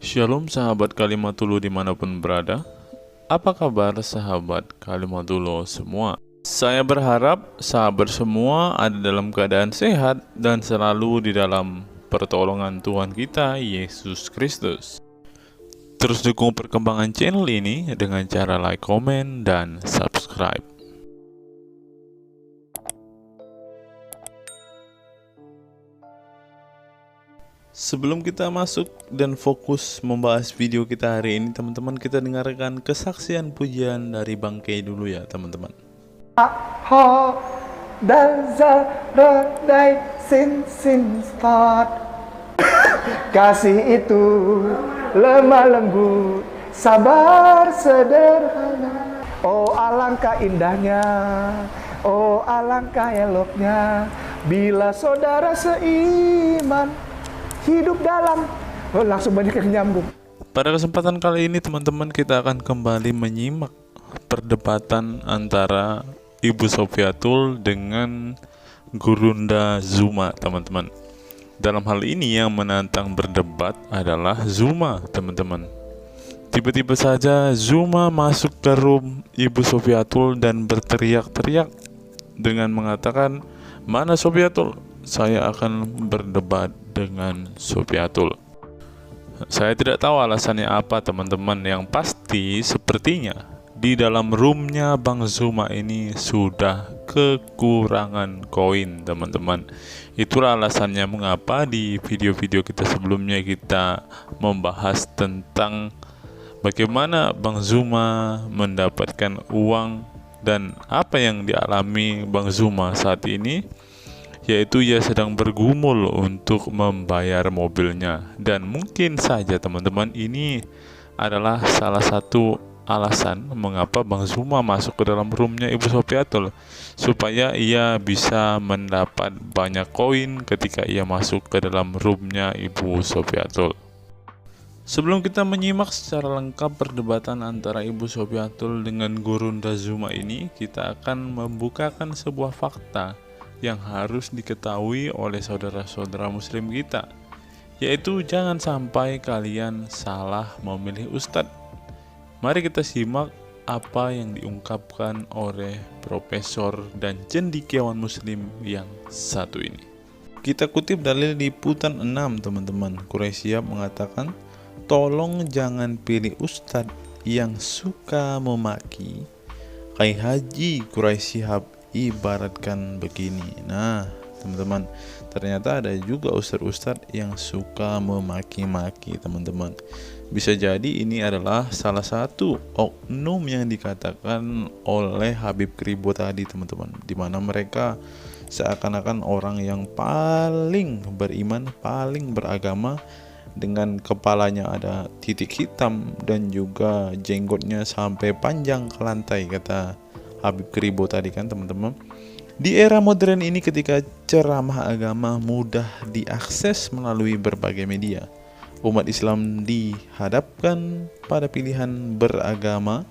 Shalom sahabat Kalimatullah dimanapun berada. Apa kabar sahabat Kalimatullah semua? Saya berharap sahabat semua ada dalam keadaan sehat dan selalu di dalam pertolongan Tuhan kita Yesus Kristus. Terus dukung perkembangan channel ini dengan cara like, komen, dan subscribe. Sebelum kita masuk dan fokus membahas video kita hari ini, teman-teman, kita dengarkan kesaksian pujian dari Bang Kay dulu ya, teman-teman. Ha dan zaradai sin start. Kasih itu lemah lembut, sabar sederhana. Oh alangkah indahnya, oh alangkah eloknya, bila saudara seiman hidup dalam. Oh, langsung banyak yang nyambung. Pada kesempatan kali ini, teman-teman, kita akan kembali menyimak perdebatan antara Ibu Sofiatul dengan Gurunda Zuma, teman-teman. Dalam hal ini yang menantang berdebat adalah Zuma, teman-teman. Tiba-tiba saja Zuma masuk ke room Ibu Sofiatul dan berteriak-teriak dengan mengatakan, "Mana Sofiatul? Saya akan berdebat dengan Sofiatul." Saya tidak tahu alasannya apa, teman-teman. Yang pasti sepertinya di dalam roomnya Bang Zuma ini sudah kekurangan koin, teman-teman. Itulah alasannya mengapa di video-video kita sebelumnya kita membahas tentang bagaimana Bang Zuma mendapatkan uang dan apa yang dialami Bang Zuma saat ini, yaitu ia sedang bergumul untuk membayar mobilnya. Dan mungkin saja, teman-teman, ini adalah salah satu alasan mengapa Bang Zuma masuk ke dalam roomnya Ibu Sofiatul, supaya ia bisa mendapat banyak koin ketika ia masuk ke dalam roomnya Ibu Sofiatul. Sebelum kita menyimak secara lengkap perdebatan antara Ibu Sofiatul dengan Gurunda Zuma ini, kita akan membukakan sebuah fakta yang harus diketahui oleh saudara-saudara muslim kita, yaitu jangan sampai kalian salah memilih ustadz. Mari kita simak apa yang diungkapkan oleh profesor dan cendekiawan muslim yang satu ini. Kita kutip dalil liputan 6, teman-teman. Quraisy Shihab mengatakan, "Tolong jangan pilih ustadz yang suka memaki." Kai Haji Quraisy Shihab ibaratkan begini. Nah, teman-teman, ternyata ada juga ustadz-ustadz yang suka memaki-maki, teman-teman. Bisa jadi ini adalah salah satu oknum yang dikatakan oleh Habib Kribo tadi, teman-teman, di mana mereka seakan-akan orang yang paling beriman, paling beragama, dengan kepalanya ada titik hitam dan juga jenggotnya sampai panjang ke lantai, kata Habib Kribo tadi kan, teman-teman. Di era modern ini, ketika ceramah agama mudah diakses melalui berbagai media, umat Islam dihadapkan pada pilihan beragama,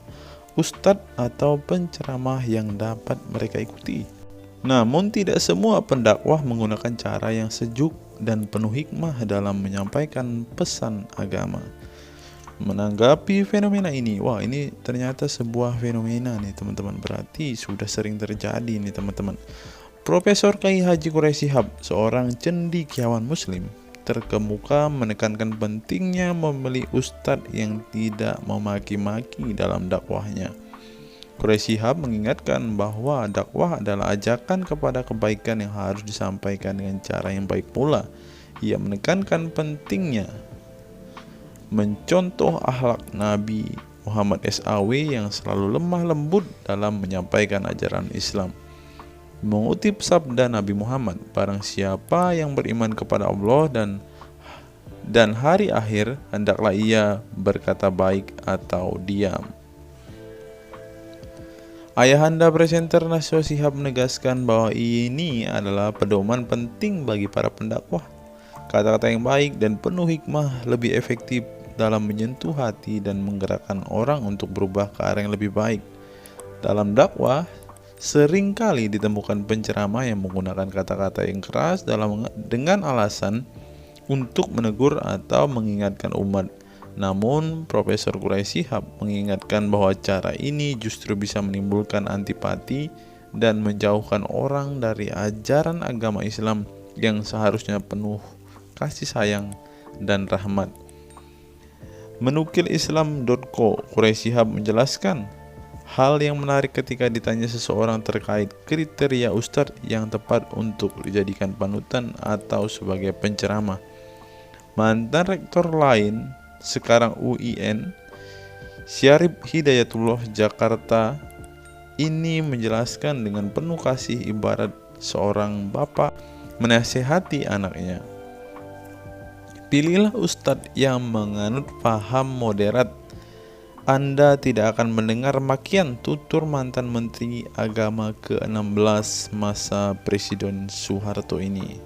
ustadz atau penceramah yang dapat mereka ikuti. Namun tidak semua pendakwah menggunakan cara yang sejuk dan penuh hikmah dalam menyampaikan pesan agama. Menanggapi fenomena ini, wah, ini ternyata sebuah fenomena nih, teman-teman. Berarti sudah sering terjadi nih, teman-teman. Profesor Kiai Haji Quraisy Shihab, seorang cendekiawan muslim, terkemuka menekankan pentingnya memilih ustadz yang tidak memaki-maki dalam dakwahnya. Quraisy Shihab mengingatkan bahwa dakwah adalah ajakan kepada kebaikan yang harus disampaikan dengan cara yang baik pula. Ia menekankan pentingnya mencontoh akhlak Nabi Muhammad SAW yang selalu lemah lembut dalam menyampaikan ajaran Islam. Mengutip sabda Nabi Muhammad, "Barang siapa yang beriman kepada Allah dan hari akhir, hendaklah ia berkata baik atau diam." Ayahanda presenter Najwa Shihab menegaskan bahwa ini adalah pedoman penting bagi para pendakwah. Kata-kata yang baik dan penuh hikmah lebih efektif dalam menyentuh hati dan menggerakkan orang untuk berubah ke arah yang lebih baik. Dalam dakwah, seringkali ditemukan penceramah yang menggunakan kata-kata yang keras dengan alasan untuk menegur atau mengingatkan umat Namun, Profesor Quraisy Shihab mengingatkan bahwa cara ini justru bisa menimbulkan antipati dan menjauhkan orang dari ajaran agama Islam yang seharusnya penuh kasih sayang dan rahmat. Menukil Islam.co, Quraisy Shihab menjelaskan hal yang menarik ketika ditanya seseorang terkait kriteria ustadz yang tepat untuk dijadikan panutan atau sebagai penceramah. Mantan rektor lain, sekarang UIN, Syarif Hidayatullah Jakarta, ini menjelaskan dengan penuh kasih ibarat seorang bapak menasihati anaknya. Pilihlah ustadz yang menganut paham moderat. Anda tidak akan mendengar makian tutur mantan Menteri Agama ke-16 masa Presiden Soeharto ini.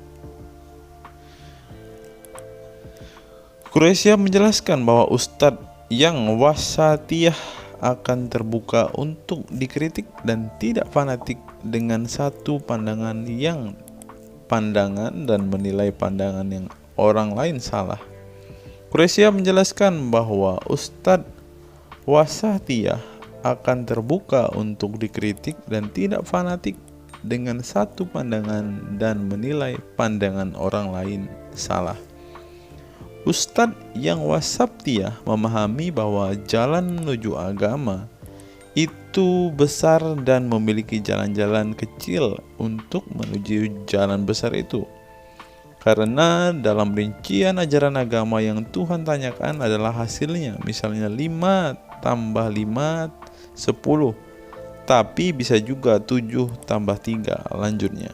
Quraisy menjelaskan bahwa ustadz yang wasatiyah akan terbuka untuk dikritik dan tidak fanatik dengan satu pandangan dan menilai pandangan yang orang lain salah. Quraisy menjelaskan bahwa ustadz wasatiyah akan terbuka untuk dikritik dan tidak fanatik dengan satu pandangan dan menilai pandangan orang lain salah. Ustadz yang wasatiyah memahami bahwa jalan menuju agama itu besar dan memiliki jalan-jalan kecil untuk menuju jalan besar itu. Karena dalam rincian ajaran agama yang Tuhan tanyakan adalah hasilnya, misalnya 5 tambah 5, 10, tapi bisa juga 7 tambah 3, lanjutnya.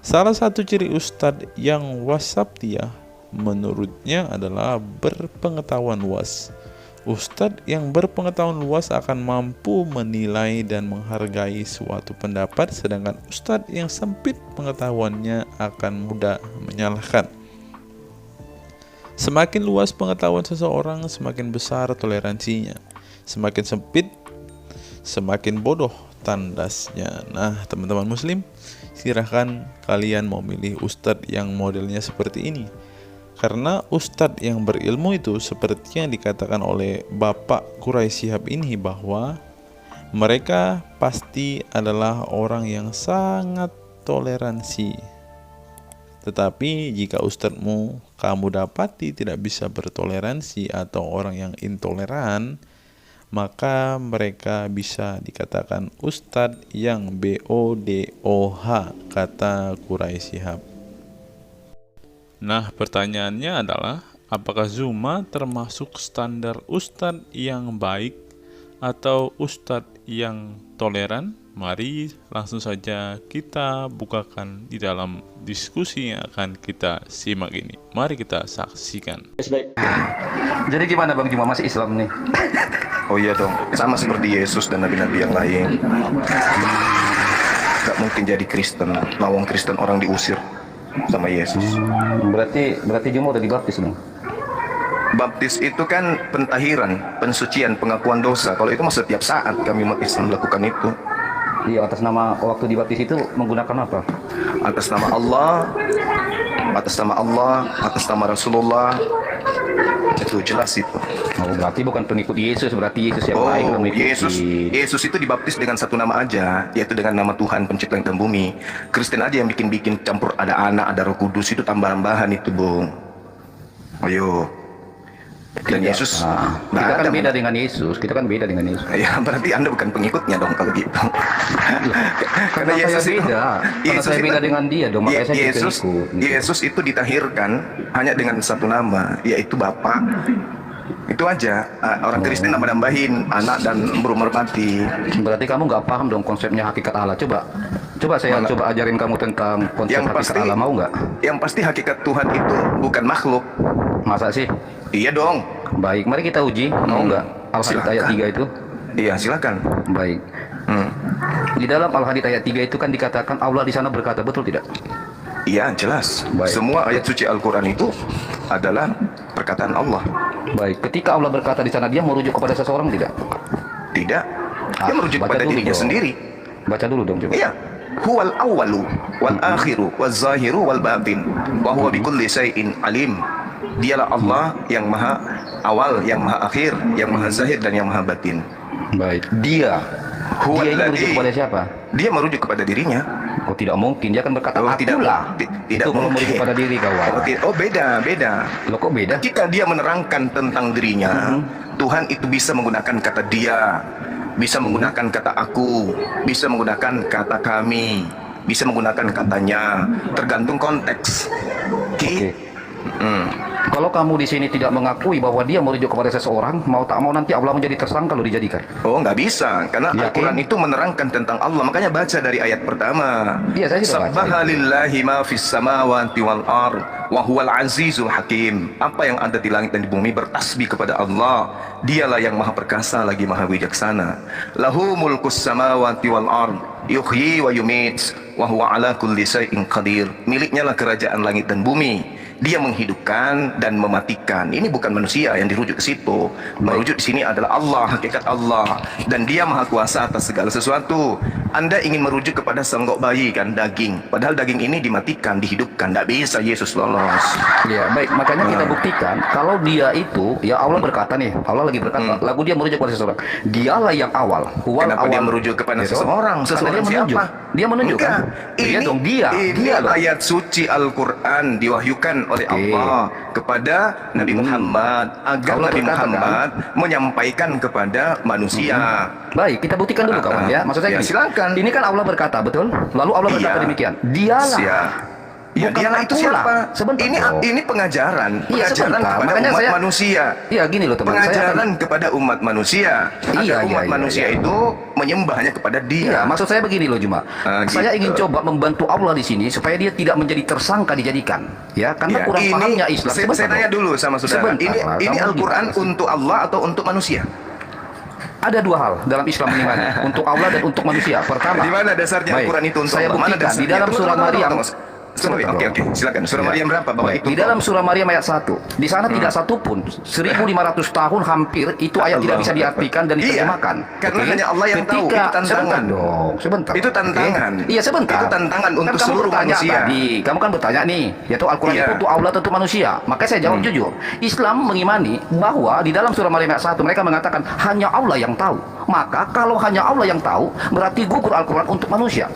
Salah satu ciri ustadz yang wasatiyah menurutnya adalah berpengetahuan luas. Ustadz yang berpengetahuan luas akan mampu menilai dan menghargai suatu pendapat, sedangkan ustadz yang sempit pengetahuannya akan mudah menyalahkan. Semakin luas pengetahuan seseorang, semakin besar toleransinya. Semakin sempit, semakin bodoh tandasnya. Nah, teman-teman muslim, silahkan kalian mau milih ustadz yang modelnya seperti ini. Karena ustadz yang berilmu itu seperti yang dikatakan oleh Bapak Quraisy Shihab ini, bahwa mereka pasti adalah orang yang sangat toleransi. Tetapi jika ustadzmu kamu dapati tidak bisa bertoleransi atau orang yang intoleran, maka mereka bisa dikatakan ustadz yang BODOH, kata Quraisy Shihab. Nah, pertanyaannya adalah, apakah Zuma termasuk standar ustadz yang baik atau ustadz yang toleran? Mari langsung saja kita bukakan di dalam diskusi yang akan kita simak ini. Mari kita saksikan. Jadi gimana Bang Zuma, masih Islam nih? Oh iya dong, sama seperti Yesus dan nabi-nabi yang lain. Gak mungkin jadi Kristen, lawang Kristen orang diusir sama Yesus. Berarti Zuma udah dibaptis dong? Baptis itu kan pentahiran, pensucian, pengakuan dosa. Kalau itu mah setiap saat kami umat Islam melakukan itu. Iya, atas nama waktu dibaptis itu menggunakan apa? Atas nama Allah, atas nama Rasulullah. Itu jelas itu. Oh, berarti bukan pengikut Yesus, berarti Yesus yang baik Oh, mengikuti. Yesus itu dibaptis dengan satu nama aja, yaitu dengan nama Tuhan pencipta langit dan bumi. Kristen aja yang bikin campur, ada anak, ada Roh Kudus, itu tambahan-tambahan itu, Bung. Ayo. Dan Yesus, Kita kan beda dengan Yesus. Ya, berarti Anda bukan pengikutnya dong kalau gitu. Karena Yesus saya beda. Karena saya beda dengan dia dong, makanya saya ikut. Yesus itu ditahirkan hanya dengan satu nama, yaitu Bapa. Itu aja. Orang Kristen nambah-nambahin anak dan merpati. Berarti kamu nggak paham dong konsepnya hakikat Allah. Coba saya ajarin kamu tentang konsep hakikat Allah, mau nggak? Yang pasti hakikat Tuhan itu bukan makhluk. Masa sih? Iya dong. Baik, mari kita uji. Mau nggak? Al-Hadid ayat 3 itu? Iya, silakan. Baik. Di dalam Al-Hadid ayat 3 itu kan dikatakan Allah di sana berkata, betul tidak? Iya, jelas. Baik. Semua ayat suci Al-Quran itu adalah perkataan Allah. Baik, ketika Allah berkata di sana, dia merujuk kepada seseorang tidak? Tidak. Dia merujuk baca pada dulu dirinya dong. sendiri. Baca dulu dong coba. Iya. Huwal awwalu wal akhiru wal zahiru wal batin wa huwa bikulli syai'in alim. Dialah Allah yang maha awal, yang maha akhir, yang maha zahir dan yang maha batin. Baik. Dia ini merujuk kepada siapa? Dia merujuk kepada dirinya. Oh, tidak mungkin. Dia akan berkata Oh, tidak, akulah. tidak Itu kalau mungkin. merujuk pada diri kawan. Beda. Loh, kok beda? Ketika dia menerangkan tentang dirinya, Tuhan itu bisa menggunakan kata dia, bisa menggunakan kata aku, bisa menggunakan kata kami, bisa menggunakan katanya, tergantung konteks. Oke. Kalau kamu di sini tidak mengakui bahwa dia merujuk kepada seseorang, mau tak mau nanti Allah menjadi tersangka kalau dijadikan. Oh, nggak bisa, karena Yakin? Al-Quran itu menerangkan tentang Allah. Makanya baca dari ayat pertama. Iya, saya sudah baca. Sabbaha lillahi ma fis samawati wal ard wa huwal azizul hakim. Apa yang ada di langit dan di bumi bertasbih kepada Allah. Dialah yang maha perkasa lagi maha bijaksana. Lahu mulkus samawati wal ard yuhyi wa yumit wa huwa ala kulli syai'in qadir. Miliknya lah kerajaan langit dan bumi. Dia menghidupkan dan mematikan. Ini bukan manusia yang dirujuk ke situ. Merujuk di sini adalah Allah, hakikat Allah, dan Dia maha kuasa atas segala sesuatu. Anda ingin merujuk kepada senggok bayi kan, daging. Padahal daging ini dimatikan, dihidupkan. Tidak bisa Yesus lolos. Ya, baik. Makanya kita buktikan kalau dia itu, ya Allah berkata nih, Allah lagi berkata, lagu dia merujuk kepada seseorang. Dialah yang awal. Kenapa awal. dia merujuk kepada Gitu. seseorang? Karena Seseorang dia menunjuk. siapa? Dia menunjuk kan? Dia dong, dia. Ini Dia loh. ayat suci Al-Quran diwahyukan oleh Allah kepada Nabi Muhammad agar Allah Nabi berkata, Muhammad menyampaikan kepada manusia. Baik, kita buktikan dulu kawan ya. Maksud saya Ya, gini, silakan. ini kan Allah berkata, betul? Lalu Allah berkata Iya. demikian. Dialah. Siap. Ya, Bukan dialah itu akulah. siapa? Sebentar, dong. Ini pengajaran, Iya, pengajaran sebentar. kepada Makanya umat saya- manusia. Iya, gini loh teman. Pengajaran kepada umat manusia. Iya, Agar umat iya, manusia iya. itu menyembahnya kepada Iya, Dia. maksud saya begini loh Juma. Saya Gitu. ingin coba membantu Allah di sini supaya dia tidak menjadi tersangka dijadikan. Ya, karena Ya, kurang pahamnya Islam. saya Sebentar, tanya dong. dulu sama saudara. Sebentar, Ini kamu Al-Quran gimana sih? untuk Allah atau untuk manusia? Ada dua hal dalam Islam mengimani, untuk Allah dan untuk manusia. Pertama, Di mana dasarnya baik, Al-Quran itu untuk saya Allah? Mana buktikan di dasarnya? dalam Tunggu, surah tunggu, Maryam. tunggu. Oke, silakan. Surah Ya. Maryam berapa? Bahwa Baik, itu di dalam surah Maryam ayat 1. Di sana tidak satu pun 1500 tahun hampir itu ayat tidak bisa diartikan dan Iya, diterjemahkan. karena Oke? hanya Allah yang tahu. Itu Ketika tantangan. sebentar dong, sebentar. Itu tantangan. Oke? Iya, sebentar. Itu tantangan Kan untuk kamu seluruh bertanya manusia. Tadi, kamu kan bertanya nih, yaitu Al-Quran Iya. itu untuk Allah atau untuk manusia. Makanya saya jawab jujur. Islam mengimani bahwa di dalam surah Maryam ayat 1 mereka mengatakan hanya Allah yang tahu. Maka kalau hanya Allah yang tahu, berarti gugur Al-Quran untuk manusia.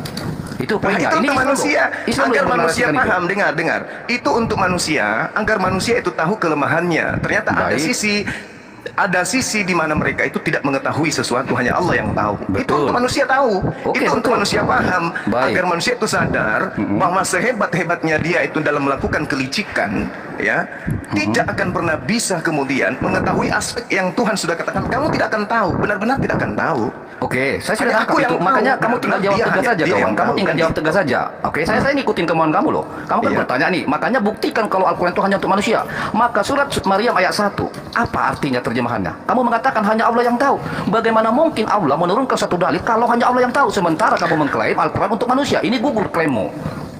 Itu Nah, poinnya. itu untuk Islam loh. manusia, Islam agar yang manusia menarasikan itu. paham. Dengar. Itu untuk manusia, agar manusia itu tahu kelemahannya. Ternyata Baik. ada sisi di mana mereka itu tidak mengetahui sesuatu, hanya Allah yang tahu. Itu Betul. untuk manusia tahu. Oke, Itu untuk betul. manusia paham. Baik. Agar manusia itu sadar bahwa sehebat-hebatnya dia itu dalam melakukan kelicikan, ya, tidak akan pernah bisa kemudian mengetahui aspek yang Tuhan sudah katakan. Kamu tidak akan tahu, benar-benar tidak akan tahu. Oke, saya sudah Hanya tangkap aku yang itu. Makanya tahu. kamu tinggal Benar-benar jawab dia tegas hanya saja, dia kawan. yang Kamu tahu, tinggal kan jawab gitu. tegas saja. Oke, saya ngikutin kemauan kamu loh. Kamu kan Iya. bertanya nih, makanya buktikan kalau Al-Quran itu hanya untuk manusia. Maka surat Maryam ayat 1, apa artinya terjemahannya? Kamu mengatakan hanya Allah yang tahu. Bagaimana mungkin Allah menurunkan satu dalil kalau hanya Allah yang tahu, sementara kamu mengklaim Al-Quran untuk manusia? Ini gugur klaimmu.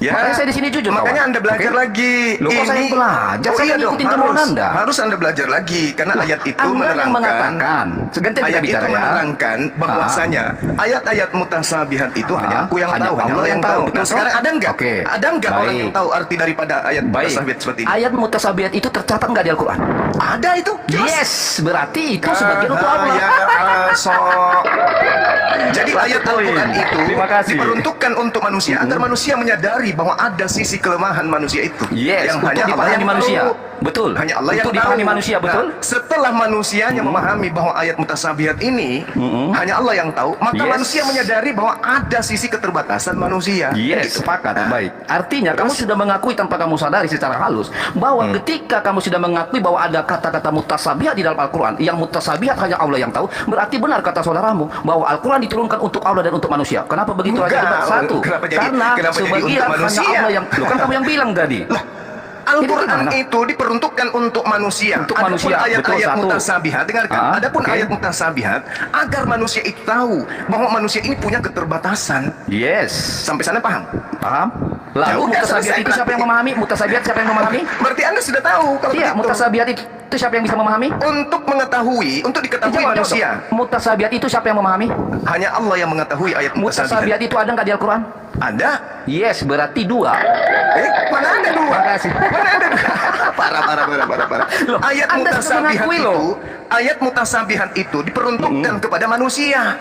Ya, Makanya saya di sini jujur, makanya kawan. Anda belajar Oke? lagi. Loh, kok saya belajar? Saya iya dong, ngikutin kemauan Anda. Harus Anda belajar lagi karena ayat itu Anda yang menerangkan. mengatakan. Seganti kita Ayat itu bicara ya. menerangkan bahwasanya ayat-ayat mutasabihat itu hanya aku yang hanya tahu, hanya Allah Allah yang yang tahu. tahu. Nah, Betul, sekarang toh? ada enggak? Oke. Ada enggak orang Baik. yang tahu arti daripada ayat mutasabihat seperti ini? Ayat mutasabihat itu tercatat nggak di Al-Quran? Ada itu. Jelas. Yes, berarti itu sebagian untuk Allah. Ya, jadi ayat Al-Quran itu Terima kasih. diperuntukkan untuk manusia agar manusia menyadari bahwa ada sisi kelemahan manusia itu. Yes, untuk hanya Allah dipahami yang manusia. tahu. Betul. Hanya Allah yang Untuk dipahami tahu. manusia, betul. Nah, setelah manusianya memahami bahwa ayat mutasabihat ini hanya Allah yang tahu, maka Yes. manusia menyadari bahwa ada sisi keterbatasan manusia. Yes, Gitu. sepakat. Nah, Baik. Artinya kamu sudah mengakui tanpa kamu sadari secara halus bahwa ketika kamu sudah mengakui bahwa ada kata-kata mutasabihat di dalam Al-Quran, yang mutasabihat hanya Allah yang tahu, berarti benar kata saudaramu bahwa Al-Quran diturunkan untuk Allah dan untuk manusia. Kenapa begitu Enggak. aja debat? Satu, Kenapa jadi karena untuk sebagian hanya manusia? Allah yang. Loh, kan kamu yang bilang tadi. Al-Quran gimana? itu diperuntukkan untuk manusia. Untuk Adapun manusia, betul, ayat-ayat satu. mutasabihat, dengarkan. Adapun oke. ayat mutasabihat agar manusia itu tahu bahwa manusia ini punya keterbatasan. Yes. Sampai sana paham? Paham? Lalu Jauh, mutasabihat selesai itu siapa yang berarti. memahami? Mutasabihat siapa yang memahami? Berarti Anda sudah tahu kalau Iya, begitu. mutasabihat itu. itu siapa yang bisa memahami? Untuk mengetahui, untuk diketahui Jawab, manusia. jawab. Mutasabihat itu siapa yang memahami? Hanya Allah yang mengetahui ayat mutasabihat. Mutasabihat itu ada nggak di Al-Quran? Ada? Yes, berarti 2. Mana ada 2? Makasih. Mana ada 2? Parah. Loh, Ayat Anda sudah mutasabihat mengakui itu, loh. ayat mutasabihat itu diperuntukkan kepada manusia.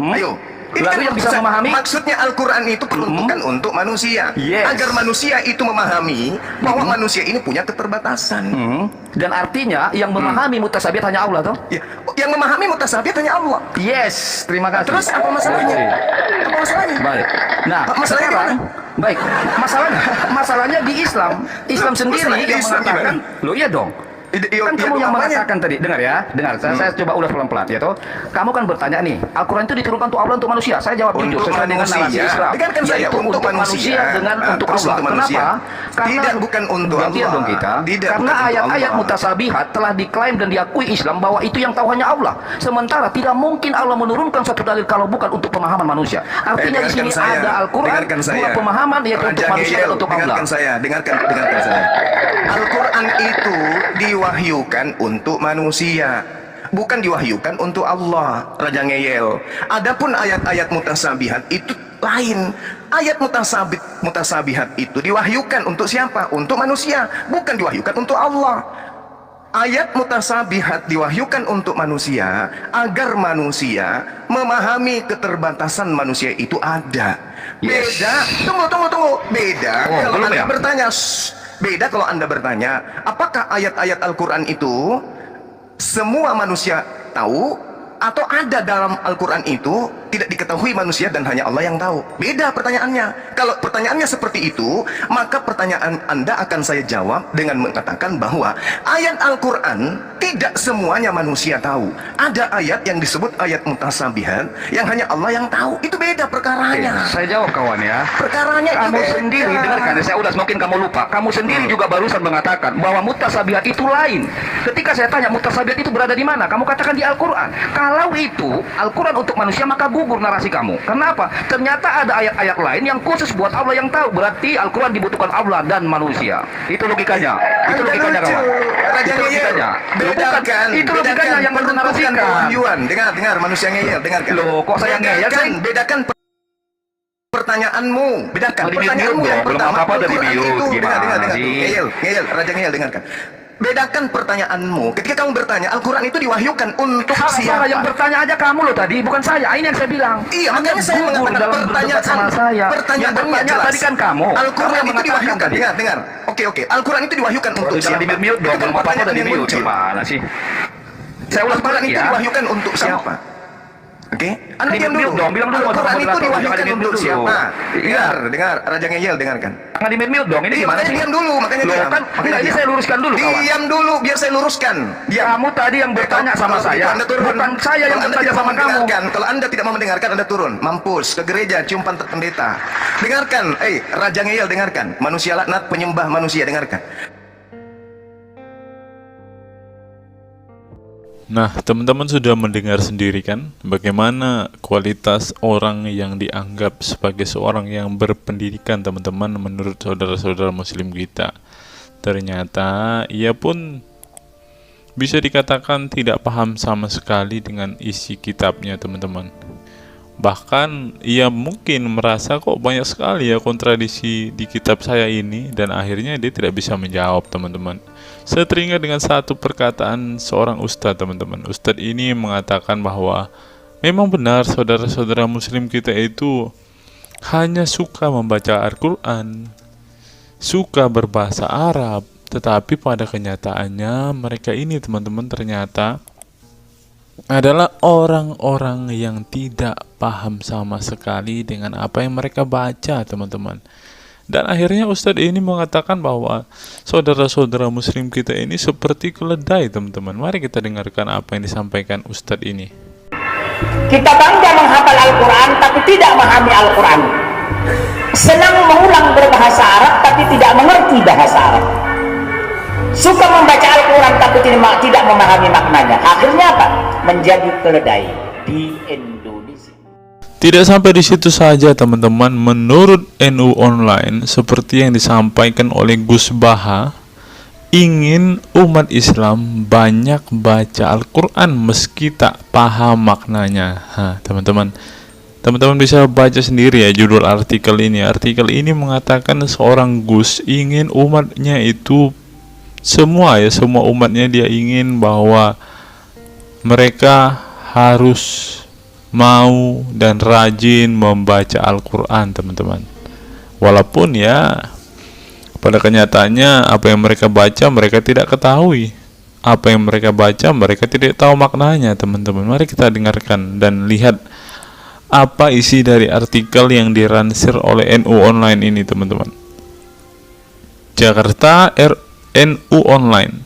Ayo. Ini Lalu yang bisa memahami? Maksudnya Al-Quran itu peruntukan untuk manusia. Yes. Agar manusia itu memahami bahwa manusia ini punya keterbatasan. Dan artinya yang memahami mutasabihat hanya Allah toh? Ya, yang memahami mutasabihat hanya Allah. Yes, terima kasih. Terus apa masalahnya? Apa masalahnya? Baik. Nah, Masalahnya sekarang, gimana? baik. Masalahnya di Islam sendiri masalahnya di yang Islam mengatakan, loh iya dong. Kan kamu yang mengatakan tadi, dengar ya, dengar. Saya coba ulas pelan-pelan ya toh. Kamu kan bertanya nih, Al-Quran itu diturunkan untuk Allah untuk manusia. Saya jawab jujur Untuk sesuai dengan narasi manusia. Islam. Dengarkan saya, Yaitu untuk manusia. dengan Nah, untuk terus Allah. untuk manusia. Kenapa? Karena Tidak, bukan untuk gantian Allah. dong kita. Tidak, Karena bukan untuk ayat-ayat Allah. mutasabihat telah diklaim dan diakui Islam bahwa itu yang tahu hanya Allah. Sementara tidak mungkin Allah menurunkan suatu dalil kalau bukan untuk pemahaman manusia. Artinya di sini ada Al-Quran, dua pemahaman yaitu untuk manusia dan untuk Allah. Dengarkan saya. Al-Quran itu diwahyukan untuk manusia, bukan diwahyukan untuk Allah, Raja Ngeyel. Adapun ayat-ayat mutasabihat itu lain. Ayat mutasabihat itu diwahyukan untuk siapa? Untuk manusia, bukan diwahyukan untuk Allah. Ayat mutasabihat diwahyukan untuk manusia agar manusia memahami keterbatasan manusia itu ada. Yes. Beda. Tunggu. Beda. Kalau belum Anda ya? bertanya, beda kalau Anda bertanya, apakah ayat-ayat Al-Quran itu semua manusia tahu, atau ada dalam Al-Quran itu tidak diketahui manusia dan hanya Allah yang tahu? Beda pertanyaannya. Kalau pertanyaannya seperti itu, maka pertanyaan Anda akan saya jawab dengan mengatakan bahwa ayat Al-Quran tidak semuanya manusia tahu. Ada ayat yang disebut ayat mutasabihat yang hanya Allah yang tahu. Itu beda perkaranya. Saya jawab kawan ya. Perkaranya itu Kamu beda. sendiri, dengarkan, saya ulas, mungkin kamu lupa. Kamu sendiri juga barusan mengatakan bahwa mutasabihat itu lain. Ketika saya tanya mutasabihat itu berada di mana, kamu katakan di Al-Quran. Kalau itu Al-Quran untuk manusia, maka gugur narasi kamu. Kenapa? Ternyata ada ayat-ayat lain yang khusus buat Allah yang tahu. Berarti Al-Quran dibutuhkan Allah dan manusia. Itu logikanya. Itu logikanya kawan. Itu logikanya. Bedakan. Itu logikanya yang menarasikan. Dengar manusia ngeyel, dengarkan. Loh, kok saya ngeyel sih? Bedakan pertanyaanmu. Bedakan Di pertanyaanmu mute yang dong, belum pertama. apa-apa udah di Al-Quran mute. itu, Gimana dengar. sih? Ngeyel, Raja Ngeyel, dengarkan. Bedakan pertanyaanmu. Ketika kamu bertanya, Al-Quran itu diwahyukan untuk siapa? Yang bertanya aja kamu loh tadi, bukan saya. Ini yang saya bilang. Iya, makanya saya gugur mengatakan dalam berdebat sama saya. Yang bertanya jelas. tadi kan kamu. Al-Quran Kamu itu mengatakan diwahyukan. tadi. Dengar. Oke. Al-Quran itu diwahyukan untuk Jangan siapa? di mute dong, Itu belum apa-apa pertanyaan udah di yang mute. muncul. Gimana sih? Saya ulas Al-Quran balik itu ya. diwahyukan untuk siapa? Oke, Anda Di diam mute dulu. dong, bilang dulu, Al-Quran itu moderator, diwahyukan jangan di untuk mute dulu. siapa? Iya. Dengar, Raja Ngeyel, dengarkan. Jangan di mute dong, ini Iya, gimana makanya sih? diam dulu, makanya Loh, diam. kan, enggak, ini saya luruskan dulu kawan. Diam dulu, biar saya luruskan. Diam. Kamu tadi yang bertanya sama Kalau saya, begitu Anda turun. bukan saya yang Kalau Anda bertanya tidak sama mau kamu. mendengarkan, kalau Anda tidak mau mendengarkan, Anda turun. Mampus, ke gereja, cium pantat pendeta. Dengarkan, Raja Ngeyel, dengarkan. Manusia laknat, penyembah manusia, dengarkan. Nah, teman-teman sudah mendengar sendiri kan bagaimana kualitas orang yang dianggap sebagai seorang yang berpendidikan, teman-teman, menurut saudara-saudara muslim kita. Ternyata ia pun bisa dikatakan tidak paham sama sekali dengan isi kitabnya, teman-teman. Bahkan ia mungkin merasa kok banyak sekali ya kontradiksi di kitab saya ini, dan akhirnya dia tidak bisa menjawab, teman-teman. Saya teringat dengan satu perkataan seorang ustadz, teman-teman. Ustadz ini mengatakan bahwa memang benar saudara-saudara muslim kita itu hanya suka membaca Al-Quran, suka berbahasa Arab, tetapi pada kenyataannya mereka ini, teman-teman, ternyata adalah orang-orang yang tidak paham sama sekali dengan apa yang mereka baca, teman-teman. Dan akhirnya Ustadz ini mengatakan bahwa saudara-saudara muslim kita ini seperti keledai, teman-teman. Mari kita dengarkan apa yang disampaikan Ustadz ini. Kita bangga menghafal Al-Quran tapi tidak memahami Al-Quran. Senang mengulang berbahasa Arab tapi tidak mengerti bahasa Arab. Suka membaca Al-Quran tapi tidak memahami maknanya. Akhirnya apa? Menjadi keledai di Indonesia. Tidak sampai di situ saja, teman-teman. Menurut NU Online, seperti yang disampaikan oleh Gus Baha, ingin umat Islam banyak baca Al-Quran meski tak paham maknanya. Teman-teman bisa baca sendiri ya judul artikel ini. Artikel ini mengatakan seorang Gus ingin umatnya itu semua umatnya dia ingin bahwa mereka harus mau dan rajin membaca Al-Quran, teman-teman. Walaupun ya pada kenyataannya apa yang mereka baca mereka tidak ketahui. Apa yang mereka baca mereka tidak tahu maknanya, teman-teman. Mari kita dengarkan dan lihat apa isi dari artikel yang diransir oleh NU Online ini, teman-teman. Jakarta NU Online.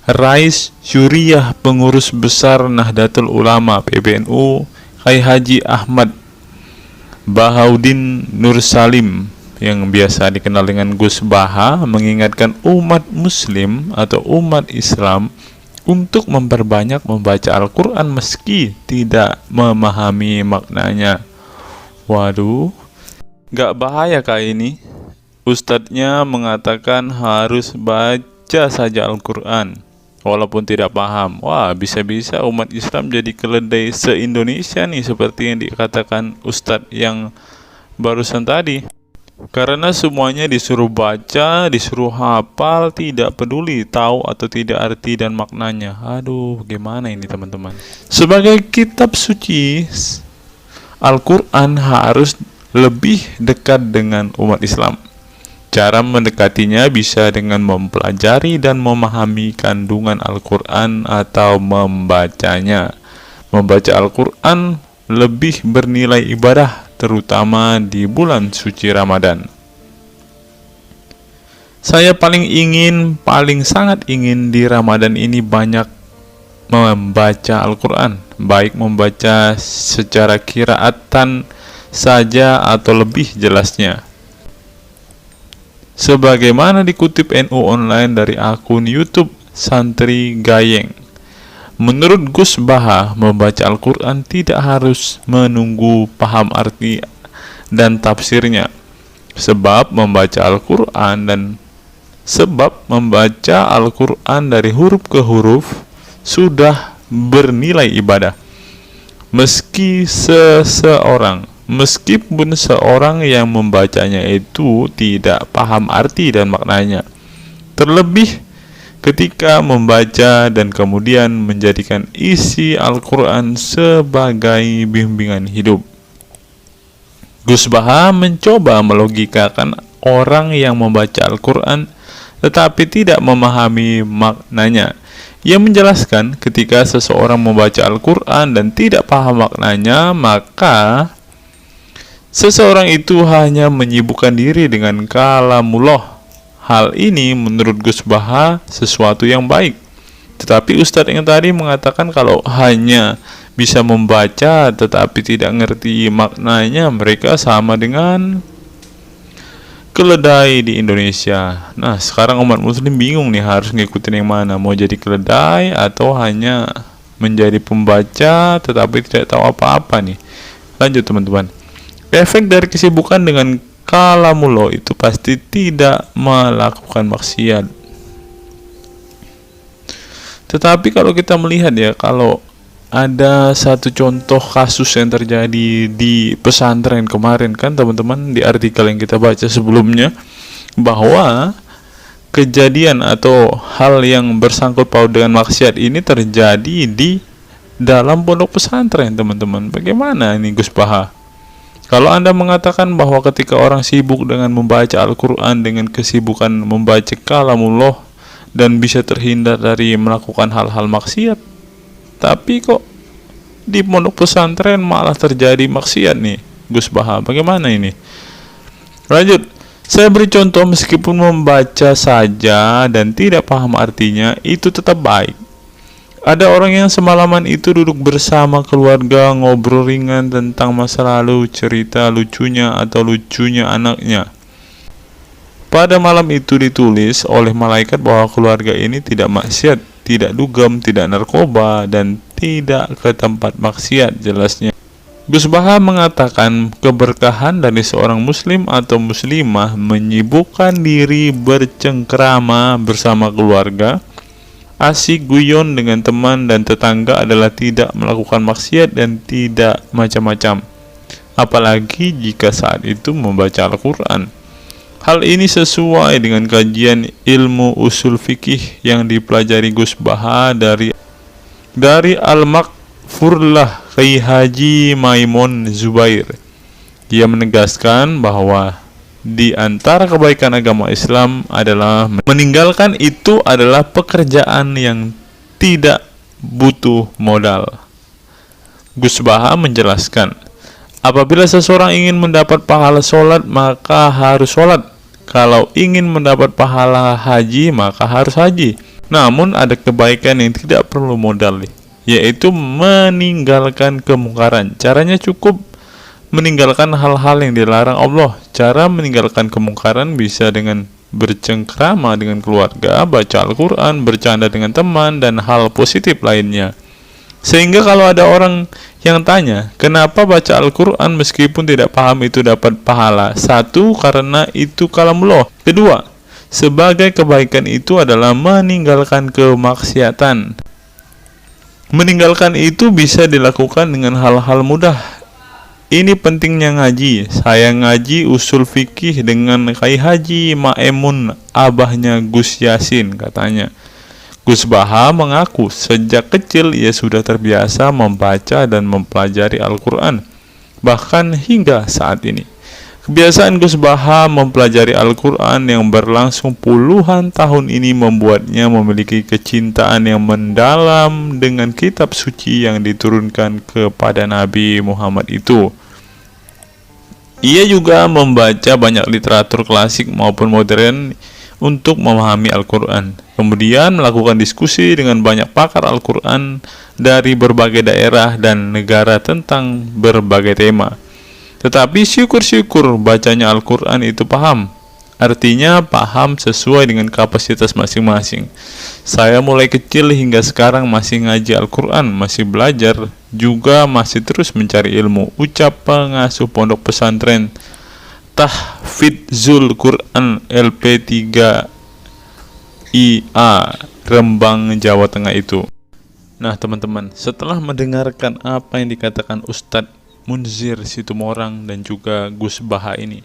Rais Syuriah Pengurus Besar Nahdlatul Ulama PBNU Kiai Haji Ahmad Bahaudin Nur Salim yang biasa dikenal dengan Gus Baha mengingatkan umat muslim atau umat Islam untuk memperbanyak membaca Al-Quran meski tidak memahami maknanya. Waduh, gak bahaya kah ini? Ustadznya mengatakan harus baca saja Al-Quran walaupun tidak paham. Wah, bisa-bisa umat Islam jadi keledai se-Indonesia nih, seperti yang dikatakan Ustadz yang barusan tadi. Karena semuanya disuruh baca, disuruh hafal, tidak peduli tahu atau tidak arti dan maknanya. Aduh, gimana ini, teman-teman? Sebagai kitab suci, Al-Quran harus lebih dekat dengan umat Islam. Cara mendekatinya bisa dengan mempelajari dan memahami kandungan Al-Quran atau membacanya. Membaca Al-Quran lebih bernilai ibadah, terutama di bulan suci Ramadan. Saya paling sangat ingin di Ramadan ini banyak membaca Al-Quran, baik membaca secara qiraatan saja atau lebih jelasnya. Sebagaimana dikutip NU Online dari akun YouTube Santri Gayeng. Menurut Gus Baha, membaca Al-Quran tidak harus menunggu paham arti dan tafsirnya. Sebab membaca Al-Quran dari huruf ke huruf sudah bernilai ibadah. Meskipun seorang yang membacanya itu tidak paham arti dan maknanya. Terlebih ketika membaca dan kemudian menjadikan isi Al-Quran sebagai bimbingan hidup. Gus Baha mencoba melogikakan orang yang membaca Al-Quran tetapi tidak memahami maknanya. Ia menjelaskan ketika seseorang membaca Al-Quran dan tidak paham maknanya, maka seseorang itu hanya menyibukkan diri dengan kalamullah. Hal ini menurut Gus Baha sesuatu yang baik. Tetapi Ustadz yang tadi mengatakan kalau hanya bisa membaca tetapi tidak ngerti maknanya, mereka sama dengan keledai di Indonesia. Nah, sekarang umat muslim bingung nih harus ngikutin yang mana, mau jadi keledai atau hanya menjadi pembaca tetapi tidak tahu apa-apa nih. Lanjut, teman-teman. Efek dari kesibukan dengan kalamullah itu pasti tidak melakukan maksiat. Tetapi kalau kita melihat ya, kalau ada satu contoh kasus yang terjadi di pesantren kemarin kan, teman-teman, di artikel yang kita baca sebelumnya, bahwa kejadian atau hal yang bersangkut paut dengan maksiat ini terjadi di dalam pondok pesantren, teman-teman. Bagaimana ini Gus Baha? Kalau Anda mengatakan bahwa ketika orang sibuk dengan membaca Al-Quran dengan kesibukan membaca kalamullah dan bisa terhindar dari melakukan hal-hal maksiat, tapi kok di pondok pesantren malah terjadi maksiat nih Gus Baha, bagaimana ini? Lanjut, saya beri contoh, meskipun membaca saja dan tidak paham artinya itu tetap baik. Ada orang yang semalaman itu duduk bersama keluarga, ngobrol ringan tentang masa lalu, cerita lucunya atau lucunya anaknya. Pada malam itu ditulis oleh malaikat bahwa keluarga ini tidak maksiat, tidak dugem, tidak narkoba, dan tidak ke tempat maksiat, jelasnya. Gus Baha mengatakan keberkahan dari seorang muslim atau muslimah menyibukkan diri bercengkrama bersama keluarga, asik guyon dengan teman dan tetangga adalah tidak melakukan maksiat dan tidak macam-macam, apalagi jika saat itu membaca Al-Quran. Hal ini sesuai dengan kajian ilmu usul fikih yang dipelajari Gus Baha dari Al-Makfurlah Kiai Haji Maimun Zubair. Dia menegaskan bahwa di antara kebaikan agama Islam adalah meninggalkan itu adalah pekerjaan yang tidak butuh modal. Gus Baha menjelaskan, apabila seseorang ingin mendapat pahala sholat, maka harus sholat. Kalau ingin mendapat pahala haji, maka harus haji. Namun ada kebaikan yang tidak perlu modal, yaitu meninggalkan kemungkaran. Caranya cukup meninggalkan hal-hal yang dilarang Allah. Cara meninggalkan kemungkaran bisa dengan bercengkrama dengan keluarga, baca Al-Quran, bercanda dengan teman, dan hal positif lainnya. Sehingga kalau ada orang yang tanya, kenapa baca Al-Quran meskipun tidak paham itu dapat pahala? Satu, karena itu kalamullah. Kedua, sebagai kebaikan itu adalah meninggalkan kemaksiatan. Meninggalkan itu bisa dilakukan dengan hal-hal mudah. Ini pentingnya ngaji. Saya ngaji usul fikih dengan Kiai Haji Maimun, abahnya Gus Yasin, katanya. Gus Baha mengaku sejak kecil ia sudah terbiasa membaca dan mempelajari Al-Quran, bahkan hingga saat ini. Kebiasaan Gus Baha mempelajari Al-Quran yang berlangsung puluhan tahun ini membuatnya memiliki kecintaan yang mendalam dengan kitab suci yang diturunkan kepada Nabi Muhammad itu. Ia juga membaca banyak literatur klasik maupun modern untuk memahami Al-Quran. Kemudian melakukan diskusi dengan banyak pakar Al-Quran dari berbagai daerah dan negara tentang berbagai tema. Tetapi syukur-syukur bacanya Al-Quran itu paham. Artinya paham sesuai dengan kapasitas masing-masing. Saya mulai kecil hingga sekarang masih ngaji Al-Quran, masih belajar, juga masih terus mencari ilmu. Ucap pengasuh pondok pesantren Tahfidzul Quran LP3 IA Rembang, Jawa Tengah itu. Nah teman-teman, setelah mendengarkan apa yang dikatakan Ustadz Munzir Situmorang dan juga Gus Baha ini,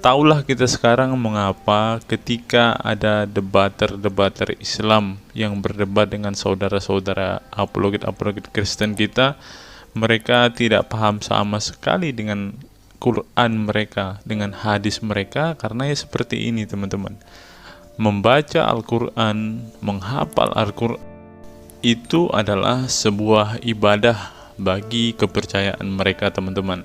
taulah kita sekarang mengapa ketika ada debater Islam yang berdebat dengan saudara-saudara apologet Kristen kita, mereka tidak paham sama sekali dengan Quran mereka, dengan hadis mereka, karena ya seperti ini teman-teman. Membaca Al-Quran, menghafal Al-Quran itu adalah sebuah ibadah bagi kepercayaan mereka teman-teman.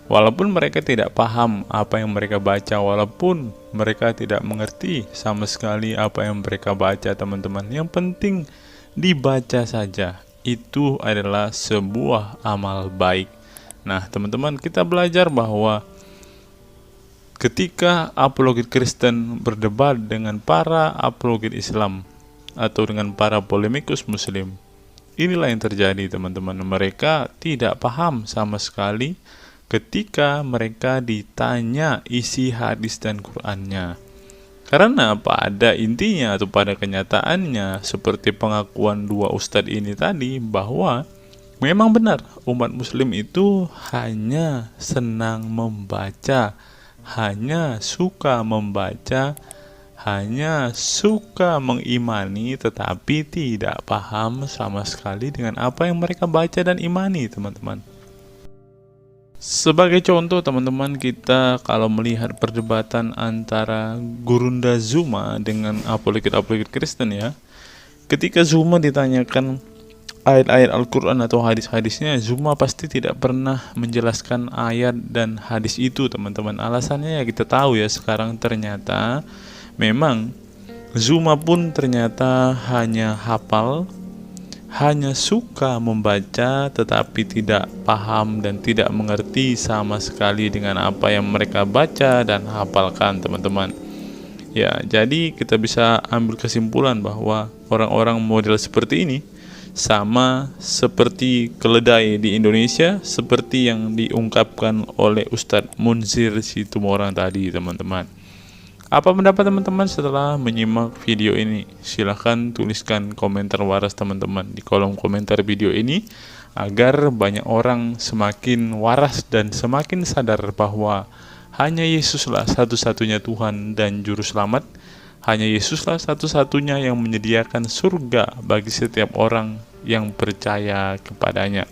Walaupun mereka tidak paham apa yang mereka baca, walaupun mereka tidak mengerti sama sekali apa yang mereka baca teman-teman, yang penting dibaca saja, itu adalah sebuah amal baik. Nah teman-teman, kita belajar bahwa ketika apologet Kristen berdebat dengan para apologet Islam atau dengan para polemikus Muslim, inilah yang terjadi teman-teman. Mereka tidak paham sama sekali ketika mereka ditanya isi hadis dan Qur'annya. Karena pada intinya atau pada kenyataannya, seperti pengakuan dua ustadz ini tadi, bahwa memang benar umat muslim itu hanya senang membaca, hanya suka membaca, hanya suka mengimani, tetapi tidak paham sama sekali dengan apa yang mereka baca dan imani teman-teman. Sebagai contoh teman-teman, kita kalau melihat perdebatan antara Gurunda Zuma dengan apologet Kristen ya, ketika Zuma ditanyakan ayat-ayat Al-Quran atau hadis-hadisnya, Zuma pasti tidak pernah menjelaskan ayat dan hadis itu teman-teman. Alasannya ya kita tahu ya, sekarang ternyata memang Zuma pun ternyata hanya hafal, hanya suka membaca, tetapi tidak paham dan tidak mengerti sama sekali dengan apa yang mereka baca dan hafalkan teman-teman. Ya, jadi kita bisa ambil kesimpulan bahwa orang-orang model seperti ini sama seperti keledai di Indonesia, seperti yang diungkapkan oleh Ustadz Munzir Situmorang tadi, teman-teman. Apa pendapat teman-teman setelah menyimak video ini? Silahkan tuliskan komentar waras teman-teman di kolom komentar video ini, agar banyak orang semakin waras dan semakin sadar bahwa hanya Yesuslah satu-satunya Tuhan dan Juru Selamat. Hanya Yesuslah satu-satunya yang menyediakan surga bagi setiap orang yang percaya kepadanya.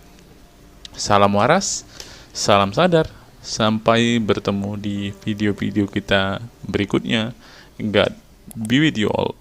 Salam waras, salam sadar. Sampai bertemu di video-video kita berikutnya. God be with you all.